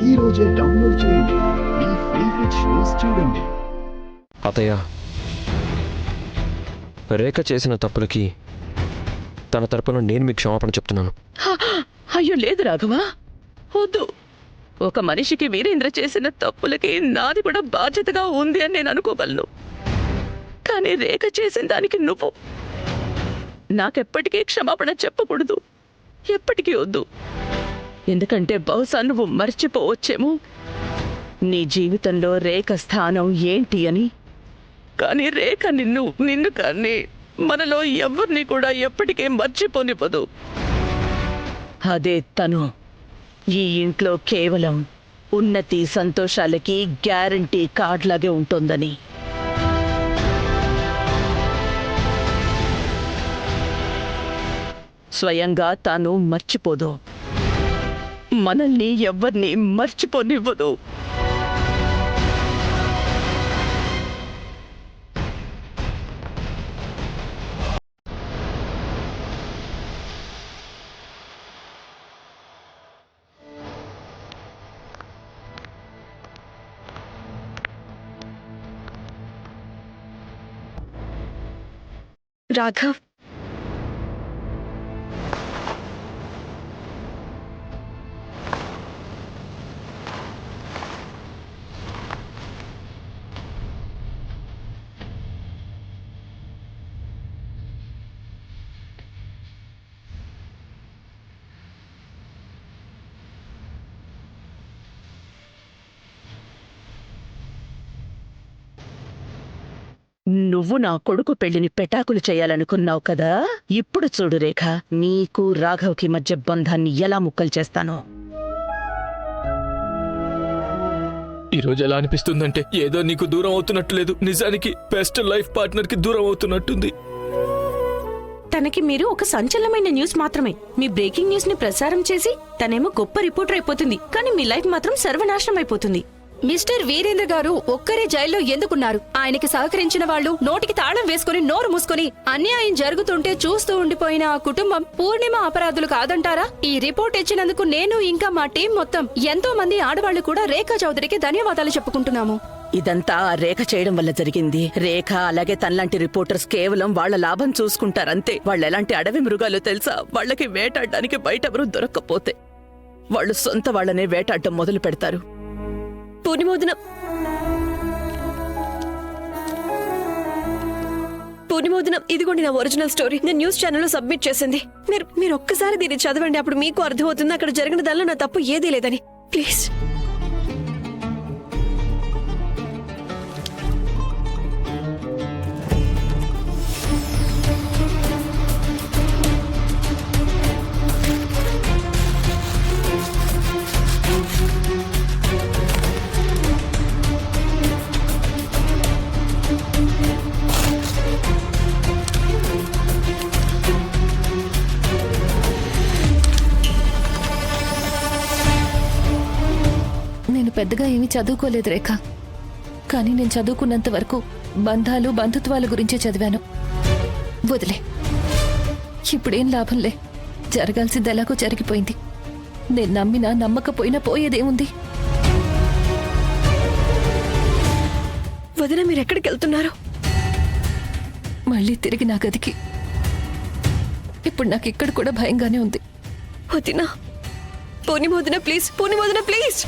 ఈ రోజే డౌన్లోడ్ చేయండి. మీ ఫేవరెట్ షోస్ చూడండి. అతయ్య, రేఖ చేసిన తప్పులకి తన తరపున నేను మీకు క్షమాపణ చెప్తున్నాను. అయ్యో లేదు రాఘవ, వద్దు. ఒక మనిషికి వీరేంద్ర చేసిన తప్పులకి నాది కూడా బాధ్యతగా ఉంది అని నేను అనుకోగలను. కానీ రేఖ చేసిన దానికి నువ్వు నాకెప్పటికీ క్షమాపణ చెప్పకూడదు. ఎప్పటికీ వద్దు. ఎందుకంటే బహుశా నువ్వు మర్చిపోవచ్చేమో నీ జీవితంలో రేఖ స్థానం ఏంటి అని. కానీ రేఖ నిన్ను కానీ మనలో ఎవరిని కూడా ఎప్పటికీ మర్చిపోనివ్వదు. అదే తను ఈ ఇంట్లో కేవలం ఉన్నతి సంతోషాలకి గ్యారంటీ కార్డ్ లాగే ఉంటుందని. స్వయంగా తాను మర్చిపోదు. మనల్ని ఎవరిని మర్చిపోనివ్వదు. రాఘవ్, నువ్వు నా కొడుకు పెళ్లిని పెటాకులు చేయాలనుకున్నావు కదా. ఇప్పుడు చూడు రేఖ, నీకు రాఘవ్కి మధ్య బంధాన్ని ఎలా ముక్కలు చేస్తానో. ఈరోజు ఎలా అనిపిస్తుందంటే ఏదో నీకు దూరం అవుతున్నట్టు లేదు, నిజానికి బెస్ట్ లైఫ్ పార్ట్నర్ కి దూరం అవుతున్నట్టుంది. తనకి మీరు ఒక సంచలనమైన న్యూస్ మాత్రమే. మీ బ్రేకింగ్ న్యూస్ ని ప్రసారం చేసి తనేమో గొప్ప రిపోర్టర్ అయిపోతుంది, కానీ మీ లైఫ్ మాత్రం సర్వనాశనం అయిపోతుంది. మిస్టర్ వీరేంద్ర గారు ఒక్కరే జైల్లో ఎందుకున్నారు? ఆయనకి సహకరించిన వాళ్ళు నోటికి తాళం వేసుకుని నోరు మూసుకుని అన్యాయం జరుగుతుంటే చూస్తూ ఉండిపోయిన ఆ కుటుంబం పూర్ణిమ అపరాధులు కాదంటారా? ఈ రిపోర్ట్ ఇచ్చినందుకు నేను ఇంకా మా టీం మొత్తం ఎంతో మంది ఆడవాళ్లు కూడా రేఖా చౌదరికి ధన్యవాదాలు చెప్పుకుంటున్నాము. ఇదంతా రేఖ చేయడం వల్ల జరిగింది. రేఖ అలాగే తనలాంటి రిపోర్టర్స్ కేవలం వాళ్ల లాభం చూసుకుంటారంతే. వాళ్ళెలాంటి అడవి మృగాలు తెలుసా? వాళ్ళకి వేటాడడానికి బయటెవరూ దొరక్కపోతే వాళ్ళు సొంత వాళ్ళనే వేటాడటం మొదలు పెడతారు. పూర్ణిమోదనం, ఇదిగోండి నా ఒరిజినల్ స్టోరీ. నేను న్యూస్ ఛానల్లో సబ్మిట్ చేసింది. మీరు ఒక్కసారి దీన్ని చదవండి, అప్పుడు మీకు అర్థమవుతుంది అక్కడ జరిగిన దానిలో నా తప్పు ఏదీ లేదని. ప్లీజ్. పెద్దగా ఏమీ చదువుకోలేదు రేఖ, కానీ నేను చదువుకున్నంత వరకు బంధాలు బంధుత్వాల గురించే చదివాను. వదిలే, ఇప్పుడేం లాభంలే. జరగాల్సింది ఎలాగో జరిగిపోయింది. నేను నమ్మినా నమ్మకపోయినా పోయేదేముంది? వదిన, మీరెక్కడికి వెళ్తున్నారు? మళ్ళీ తిరిగి నా గదికి. ఇప్పుడు నాకు ఇక్కడ కూడా భయంగానే ఉంది. వదినా, పూర్ణిమోదన ప్లీజ్, పూర్ణిమోదన ప్లీజ్.